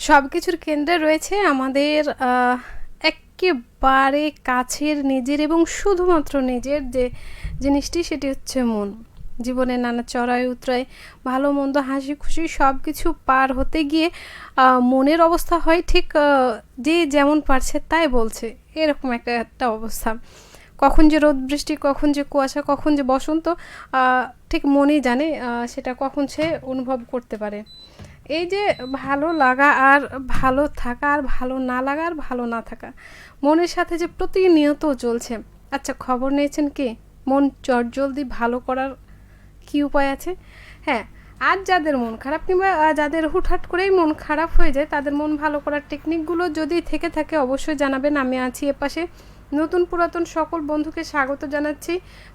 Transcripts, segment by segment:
সবকিছুর কেন্দ্রে রয়েছে আমাদের একেবারে কাছের নিজের এবং শুধুমাত্র নিজের যে জিনিসটি সেটি হচ্ছে মন। জীবনের নানা চড়াই উতরাই ভালো মন্দ হাসি খুশি সব কিছু পার হতে গিয়ে মনের অবস্থা হয় ঠিক যে যেমন পারছে তাই বলছে, এরকম একটা অবস্থা। কখন যে রোদ বৃষ্টি, কখন যে কুয়াশা, কখন যে বসন্ত, ঠিক মনেই জানে সেটা কখন সে অনুভব করতে পারে। এই যে ভালো লাগা আর ভালো থাকা আর ভালো না লাগা আর ভালো না থাকা মনের সাথে যে প্রতিনিয়ত চলছে। আচ্ছা, খবর নিয়েছেন কি মন চটজলদি ভালো করার কি উপায় আছে? হ্যাঁ, আর যাদের মন খারাপ কিংবা যাদের হুটহাট করেই মন খারাপ হয়ে যায় তাদের মন ভালো করার টেকনিকগুলো যদি থেকে থাকে অবশ্যই জানাবেন। আমি আছি এপাশে। নতুন পুরাতন সকল বন্ধুকে স্বাগত জানাচ্ছি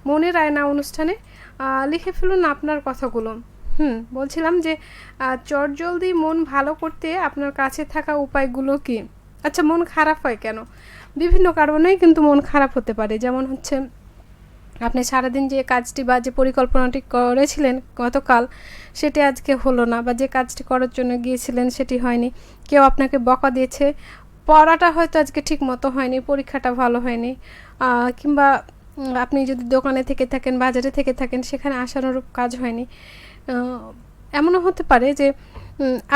মনের আয়না অনুষ্ঠানে। লিখে ফেলুন আপনার কথাগুলো। বলছিলাম যে চটজলদি মন ভালো করতে আপনার কাছে থাকা উপায়গুলো কি? আচ্ছা, মন খারাপ হয় কেন? বিভিন্ন কারণেই কিন্তু মন খারাপ হতে পারে। যেমন হচ্ছে, আপনি সারাদিন যে কাজটি বা যে পরিকল্পনাটি করেছিলেন গতকাল সেটি আজকে হলো না, বা যে কাজটি করার জন্য গিয়েছিলেন সেটি হয়নি। কেউ আপনাকে বকা দিয়েছে, পড়াটা হয়তো আজকে ঠিক মতো হয়নি, পরীক্ষাটা ভালো হয়নি, কিংবা আপনি যদি দোকানে থেকে থাকেন, বাজারে থেকে থাকেন, সেখানে আশানুরূপ কাজ হয়নি। এমনও হতে পারে যে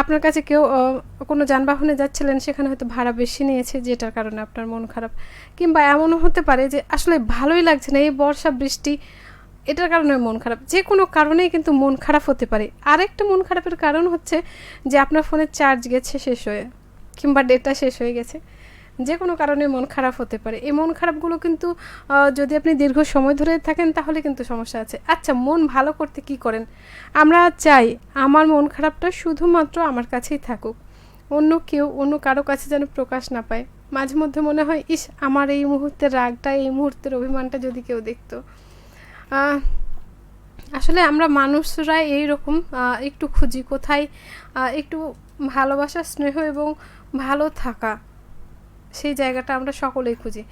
আপনার কাছে কেউ কোনো যানবাহনে যাচ্ছিলেন, সেখানে হয়তো ভাড়া বেশি নিয়েছে, যেটার কারণে আপনার মন খারাপ। কিংবা এমনও হতে পারে যে আসলে ভালোই লাগছে না, এই বর্ষা বৃষ্টি, এটার কারণে মন খারাপ। যে কোনো কারণেই কিন্তু মন খারাপ হতে পারে। আরেকটা মন খারাপের কারণ হচ্ছে যে আপনার ফোনের চার্জ গেছে শেষ হয়ে, কিংবা ডেটা শেষ হয়ে গেছে। যে কোনো কারণে মন খারাপ হতে পারে। এই মন খারাপগুলো কিন্তু যদি আপনি দীর্ঘ সময় ধরে থাকেন তাহলে কিন্তু সমস্যা আছে। আচ্ছা, মন ভালো করতে কি করেন? আমরা চাই আমার মন খারাপটা শুধুমাত্র আমার কাছেই থাকুক, অন্য কেউ অন্য কারো কাছে যেন প্রকাশ না পায়। মাঝে মধ্যে মনে হয়, ইস, আমার এই মুহূর্তের রাগটা, এই মুহূর্তের অভিমানটা যদি কেউ দেখতো। আসলে আমরা মানুষরা এইরকম একটু খুঁজি কোথায় একটু ভালোবাসা, স্নেহ এবং ভালো থাকা, সেই জায়গাটা আমরা সকলেই খুঁজি।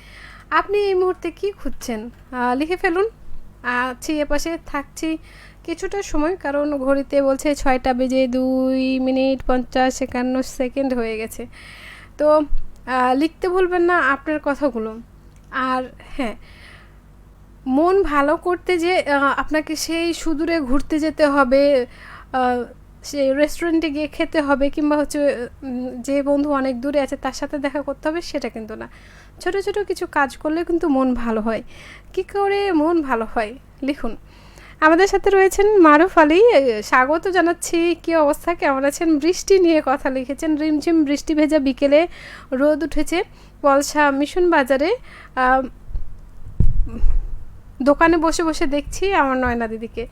আপনি এই মুহূর্তে কি খুঁজছেন? লিখে ফেলুন। আছি এপাশে, থাকছি কিছুটা সময়, কারণ ঘড়িতে বলছে 6টা বেজে 2 মিনিট 50 সেকেন্ড হয়ে গেছে। তো লিখতে ভুলবেন না আপনার কথাগুলো। আর হ্যাঁ, মন ভালো করতে যে আপনাকে সেই সুদূরে ঘুরতে যেতে হবে, সেই রেস্টুরেন্টে গিয়ে খেতে হবে, কিংবা হচ্ছে যে বন্ধু অনেক দূরে আছে তার সাথে দেখা করতে হবে, সেটা কিন্তু না। ছোট ছোট কিছু কাজ করলে কিন্তু মন ভালো হয়। কী করে মন ভালো হয় লিখুন। আমাদের সাথে রয়েছেন মারুফ আলী, স্বাগত জানাচ্ছি। কী অবস্থা, কেমন আছেন? বৃষ্টি নিয়ে কথা লিখেছেন। রিমঝিম বৃষ্টি ভেজা বিকেলে রোদ উঠেছে পলসা মিশন বাজারে। দোকানে বসে বসে দেখছি আমার নয়না দিদিকে।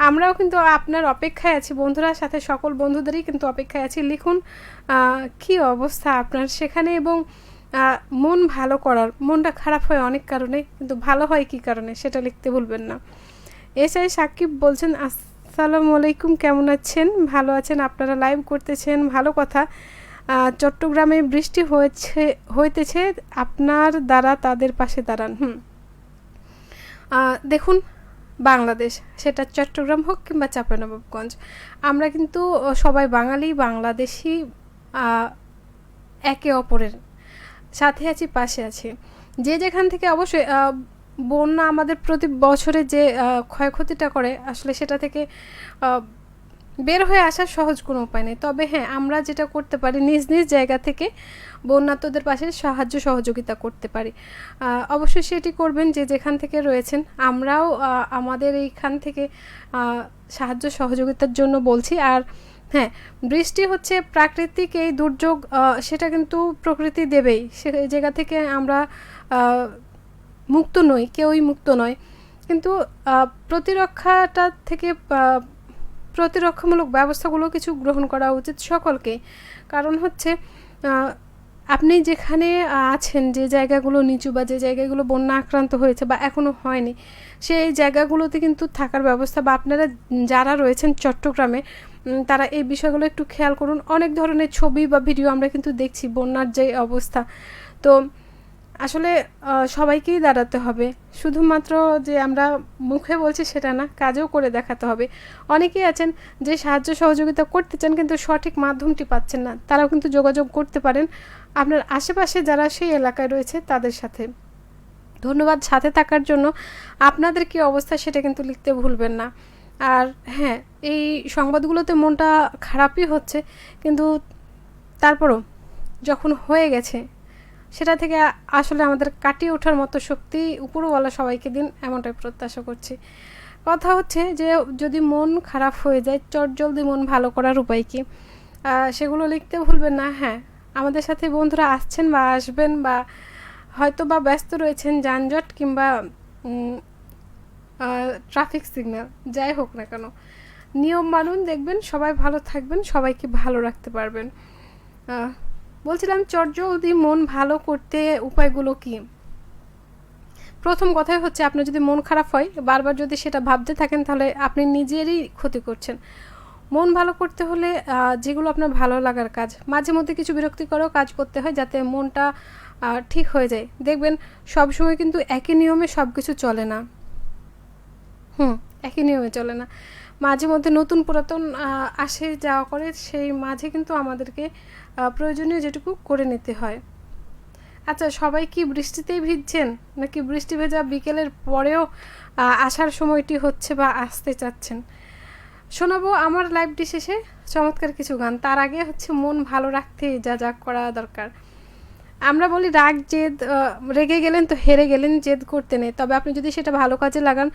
আমরাও কিন্তু আপনার অপেক্ষায় আছি, বন্ধুরা সাথে সকল বন্ধুদেরই কিন্তু অপেক্ষায় আছি। লিখুন কি অবস্থা আপনার সেখানে, এবং মন ভালো করার। মনটা খারাপ হয় অনেক কারণে, কিন্তু ভালো হয় কী কারণে সেটা লিখতে ভুলবেন না। এসআই সাকিব বলছেন, আসসালামু আলাইকুম, কেমন আছেন? ভালো আছেন, আপনারা লাইভ করতেছেন, ভালো কথা। চট্টগ্রামে বৃষ্টি হইতেছে, আপনার দ্বারা তাদের পাশে দাঁড়ান। দেখুন, বাংলাদেশ, সেটা চট্টগ্রাম হোক কিংবা চাঁপাইনবাবগঞ্জ, আমরা কিন্তু সবাই বাঙালি, বাংলাদেশি, একে অপরের সাথে আছি, পাশে আছি। যে যেখান থেকে অবশ্যই বন্যা আমাদের প্রতি বছরে যে ক্ষয়ক্ষতিটা করে, আসলে সেটা থেকে বের হয়ে আসার সহজ কোনো উপায় নেই। তবে হ্যাঁ, আমরা যেটা করতে পারি, নিজ নিজ জায়গা থেকে বন্যার্তদের পাশে সাহায্য সহযোগিতা করতে পারি। অবশ্যই সেটি করবেন যে যেখান থেকে রয়েছেন। আমরাও আমাদের এইখান থেকে সাহায্য সহযোগিতার জন্য বলছি। আর হ্যাঁ, বৃষ্টি হচ্ছে প্রাকৃতিক এই দুর্যোগ, সেটা কিন্তু প্রকৃতি দেবেই। সে জায়গা থেকে আমরা মুক্ত নই, কেউই মুক্ত নয়। কিন্তু প্রতিরক্ষাটা থেকে প্রতিরক্ষামূলক ব্যবস্থাগুলো কিছু গ্রহণ করা উচিত সকলকেই। কারণ হচ্ছে, আপনি যেখানে আছেন, যে জায়গাগুলো নিচু বা যে জায়গাগুলো বন্যা আক্রান্ত হয়েছে বা এখনও হয়নি, সেই জায়গাগুলোতে কিন্তু থাকার ব্যবস্থা, বা আপনারা যারা রয়েছেন চট্টগ্রামে তারা এই বিষয়গুলো একটু খেয়াল করুন। অনেক ধরনের ছবি বা ভিডিও আমরা কিন্তু দেখছি বন্যার যে অবস্থা। তো আসলে সবাইকেই দাঁড়াতে হবে। শুধুমাত্র যে আমরা মুখে বলছি সেটা না, কাজেও করে দেখাতে হবে। অনেকেই আছেন যে সাহায্য সহযোগিতা করতে চান কিন্তু সঠিক মাধ্যমটি পাচ্ছেন না। তারাও কিন্তু যোগাযোগ করতে পারেন আপনার আশেপাশে যারা সেই এলাকায় রয়েছে তাদের সাথে। ধন্যবাদ সাথে থাকার জন্য। আপনাদের কী অবস্থা সেটা কিন্তু লিখতে ভুলবেন না। আর হ্যাঁ, এই সংবাদগুলোতে মনটা খারাপই হচ্ছে, কিন্তু তারপরও যখন হয়ে গেছে সেটা থেকে আসলে আমাদের কাটিয়ে ওঠার মতো শক্তি উপরওয়ালা সবাইকে দিন, এমনটাই প্রত্যাশা করছি। কথা হচ্ছে যে যদি মন খারাপ হয়ে যায়, চটজলদি মন ভালো করার উপায় কী, সেগুলো লিখতে ভুলবেন না। হ্যাঁ, আমাদের সাথে বন্ধুরা আসছেন বা আসবেন, বা হয়তো বা ব্যস্ত রয়েছেন যানজট কিংবা ট্রাফিক সিগন্যাল, যাই হোক না কেন, নিয়ম মানুন, দেখবেন সবাই ভালো থাকবেন, সবাইকে ভালো রাখতে পারবেন। বলছিলাম চটজলদি মন ভালো করতে উপায়গুলো কি। প্রথম কথাই হচ্ছে আপনার যদি মন খারাপ হয়, বারবার যদি সেটা ভাবতে থাকেন তাহলে আপনি নিজেরই ক্ষতি করছেন। মন ভালো করতে হলে যেগুলো আপনার ভালো লাগার কাজ, মাঝে মধ্যে কিছু বিরক্তিকরও কাজ করতে হয় যাতে মনটা ঠিক হয়ে যায়। দেখবেন সবসময় কিন্তু একই নিয়মে সব কিছু চলে না। একই নিয়মে চলে না, মাঝে মধ্যে নতুন পুরাতন আসে যাওয়া করে, সেই মাঝে কিন্তু আমাদেরকে প্রয়োজনীয় যেটুকু করে নিতে হয়। আচ্ছা, সবাই কি বৃষ্টিতেই ভিজছেন, নাকি বৃষ্টি ভেজা বিকেলের পরেও আসার সময়টি হচ্ছে বা আসতে চাচ্ছেন? শোনাবো আমার লাইভটি শেষে চমৎকার কিছু গান। তার আগে হচ্ছে মন ভালো রাখতে যা যা করা দরকার। আমরা বলি রাগ জেদ, রেগে গেলেন তো হেরে গেলেন, জেদ করতে নেই। তবে আপনি যদি সেটা ভালো কাজে লাগান,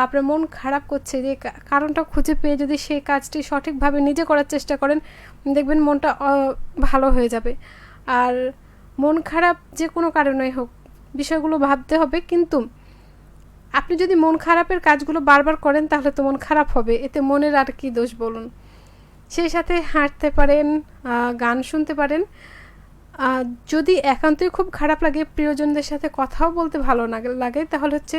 আপনার মন খারাপ করছে যে কারণটা খুঁজে পেয়ে যদি সেই কাজটি সঠিকভাবে নিজে করার চেষ্টা করেন, দেখবেন মনটা ভালো হয়ে যাবে। আর মন খারাপ যে কোনো কারণেই হোক, বিষয়গুলো ভাবতে হবে। কিন্তু আপনি যদি মন খারাপের কাজগুলো বারবার করেন তাহলে তো মন খারাপ হবে, এতে মনের আর কি দোষ বলুন। সেই সাথে হাঁটতে পারেন, গান শুনতে পারেন। যদি একান্তই খুব খারাপ লাগে, প্রিয়জনদের সাথে কথাও বলতে ভালো না লাগে, তাহলে হচ্ছে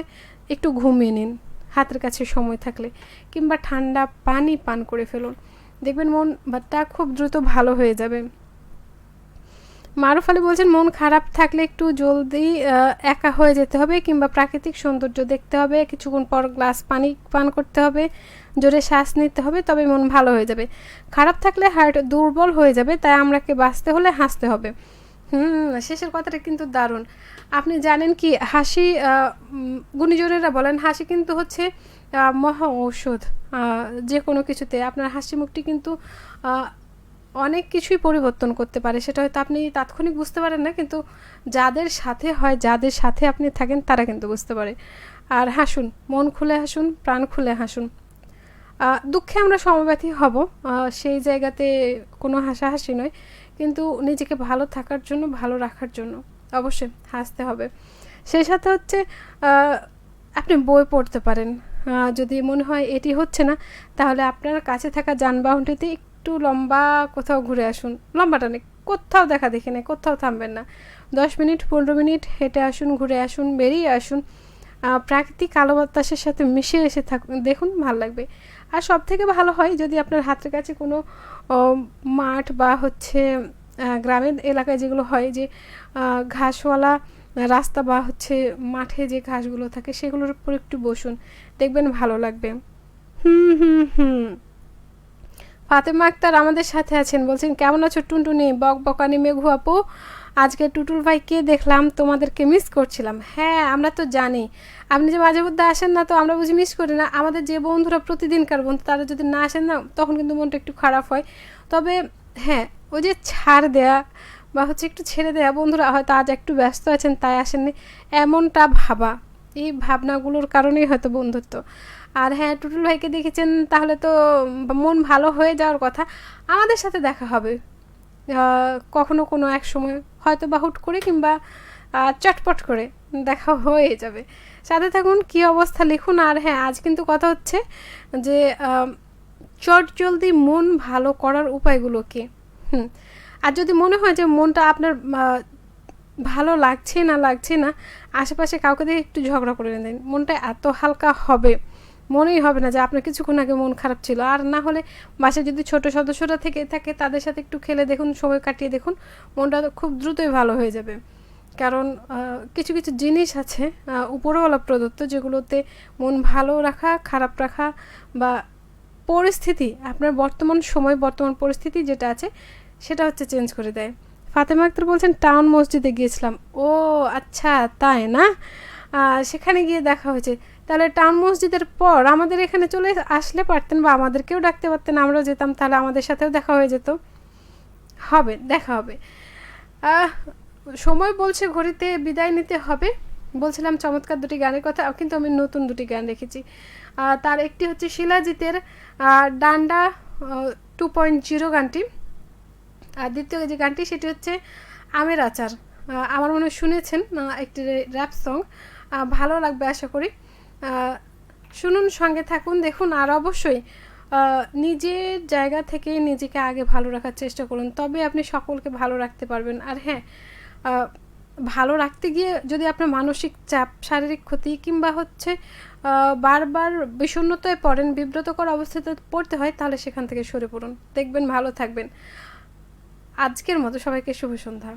একটু ঘুমিয়ে নিন হাতের কাছে সময় থাকলে, কিংবা ঠান্ডা পানি পান করে ফেলুন, দেখবেন মনটা খুব দ্রুত ভালো হয়ে যাবে। মারুফ আলী বলছেন মন খারাপ থাকলে একটু জলদি একা হয়ে যেতে হবে, কিংবা প্রাকৃতিক সৌন্দর্য দেখতে হবে, কিছুক্ষণ পর গ্লাস পানি পান করতে হবে, জোরে শ্বাস নিতে হবে, তবে মন ভালো হয়ে যাবে। খারাপ থাকলে হার্ট দুর্বল হয়ে যাবে, তাই আমরাকে বাঁচতে হলে হাসতে হবে। শেষের কথাটা কিন্তু দারুণ। আপনি জানেন কি, হাসি, গুণীজনেরা বলেন হাসি কিন্তু হচ্ছে মহা ঔষধ। যে কোনো কিছুতে আপনার হাসি মুখটি কিন্তু অনেক কিছুই পরিবর্তন করতে পারে। সেটা হয়তো আপনি তাৎক্ষণিক বুঝতে পারেন না, কিন্তু যাদের সাথে হয়, যাদের সাথে আপনি থাকেন, তারা কিন্তু বুঝতে পারে। আর হাসুন, মন খুলে হাসুন, প্রাণ খুলে হাসুন। দুঃখে আমরা সমব্যথী হব, সেই জায়গাতে কোনো হাসাহাসি নয়, কিন্তু নিজেকে ভালো থাকার জন্য, ভালো রাখার জন্য অবশ্যই হাসতে হবে। সেই সাথে হচ্ছে আপনি বই পড়তে পারেন। যদি মনে হয় এটি হচ্ছে না, তাহলে আপনার কাছে থাকা যানবাহনটিতে একটু লম্বা কোথাও ঘুরে আসুন। লম্বাটা নেই, কোথাও দেখা দেখি নেই, কোথাও থামবেন না, 10 মিনিট 15 মিনিট হেঁটে আসুন, ঘুরে আসুন, বেরিয়ে আসুন, প্রাকৃতিক আলো বাতাসের সাথে মিশে এসে থাকুন, দেখুন ভালো লাগবে। আর সব থেকে ভালো হয় যদি আপনার হাতের কাছে কোনো মাঠ বা হচ্ছে গ্রামের এলাকায় যেগুলো হয় যে ঘাসওয়ালা রাস্তা বা হচ্ছে মাঠে যে ঘাসগুলো থাকে সেগুলোর উপর একটু বসুন, দেখবেন ভালো লাগবে। ফাতেমা আক্তার আমাদের সাথে আছেন, বলছেন কেমন আছো টুনটুনি, বকবকানি মেঘু আপু, আজকে টুটুল ভাইকে দেখলাম, তোমাদেরকে মিস করছিলাম। হ্যাঁ, আমরা তো জানি আপনি যে মাঝে মধ্যে আসেন না, তো আমরা বুঝি মিস করি না। আমাদের যে বন্ধুরা প্রতিদিনকার বন্ধু, তারা যদি না আসেন না, তখন কিন্তু মনটা একটু খারাপ হয়। তবে হ্যাঁ, ওই যে ছাড় দেয়া বা হচ্ছে একটু ছেড়ে দেয়া, বন্ধুরা হয়তো আজ একটু ব্যস্ত আছেন তাই আসেননি, এমনটা ভাবা, এই ভাবনাগুলোর কারণেই হয়তো বন্ধুত্ব। আর হ্যাঁ, টুটুল ভাইকে দেখেছেন, তাহলে তো মন ভালো হয়ে যাওয়ার কথা। আমাদের সাথে দেখা হবে কখনো কোনো এক সময়, হয়তো বা হুট করে কিংবা চটপট করে দেখা হয়ে যাবে। সাথে থাকুন, কী অবস্থা লিখুন। আর হ্যাঁ, আজ কিন্তু কথা হচ্ছে যে চটজলদি মন ভালো করার উপায়গুলো কী। আর যদি মনে হয় যে মনটা আপনার ভালো লাগছে না, আশেপাশে কাউকে দিয়ে একটু ঝগড়া করে দেন, মনটা এত হালকা হবে, মনেই হবে না যে আপনার কিছুক্ষণ আগে মন খারাপ ছিল। আর না হলে বাসায় যদি ছোট সদস্যরা থেকে থাকে, তাদের সাথে একটু খেলে দেখুন, সময় কাটিয়ে দেখুন, মনটা খুব দ্রুতই ভালো হয়ে যাবে। কারণ কিছু কিছু জিনিস আছে উপরওয়ালা প্রদত্ত, যেগুলোতে মন ভালো রাখা, খারাপ রাখা বা পরিস্থিতি, আপনার বর্তমান সময়, বর্তমান পরিস্থিতি যেটা আছে সেটা হচ্ছে চেঞ্জ করে দেয়। ফাতেমা আক্তার বলছেন টাউন মসজিদে গিয়েছিলাম। ও আচ্ছা, তাই না? সেখানে গিয়ে দেখা হয়েছে। তাহলে টাউন মসজিদের পর আমাদের এখানে চলে আসলে পারতেন, বা আমাদেরকেও ডাকতে পারতেন, আমরাও যেতাম, তাহলে আমাদের সাথেও দেখা হয়ে যেত। হবে, দেখা হবে। সময় বলছে ঘড়িতে বিদায় নিতে হবে। বলছিলাম চমৎকার দুটি গানের কথা, কিন্তু আমি নতুন দুটি গান রেখেছি। তার একটি হচ্ছে শিলাজিতের ডান্ডা 2.0 গানটি, আর দ্বিতীয় যে গানটি সেটি হচ্ছে আমের আচার। আমার মনে হয় শুনেছেন, একটি র্যাপ সং, ভালো লাগবে আশা করি। শুনুন, সঙ্গে থাকুন, দেখুন, আর অবশ্যই নিজের জায়গা থেকে নিজেকে আগে ভালো রাখার চেষ্টা করুন, তবে আপনি সকলকে ভালো রাখতে পারবেন। আর হ্যাঁ, ভালো রাখতে গিয়ে যদি আপনার মানসিক চাপ, শারীরিক ক্ষতি কিংবা হচ্ছে বারবার বিষণ্ণতায় পড়েন, বিব্রতকর অবস্থাতে পড়তে হয়, তাহলে সেখান থেকে সরে পড়ুন, দেখবেন ভালো থাকবেন। আজকের মতো সবাইকে শুভ সন্ধ্যা।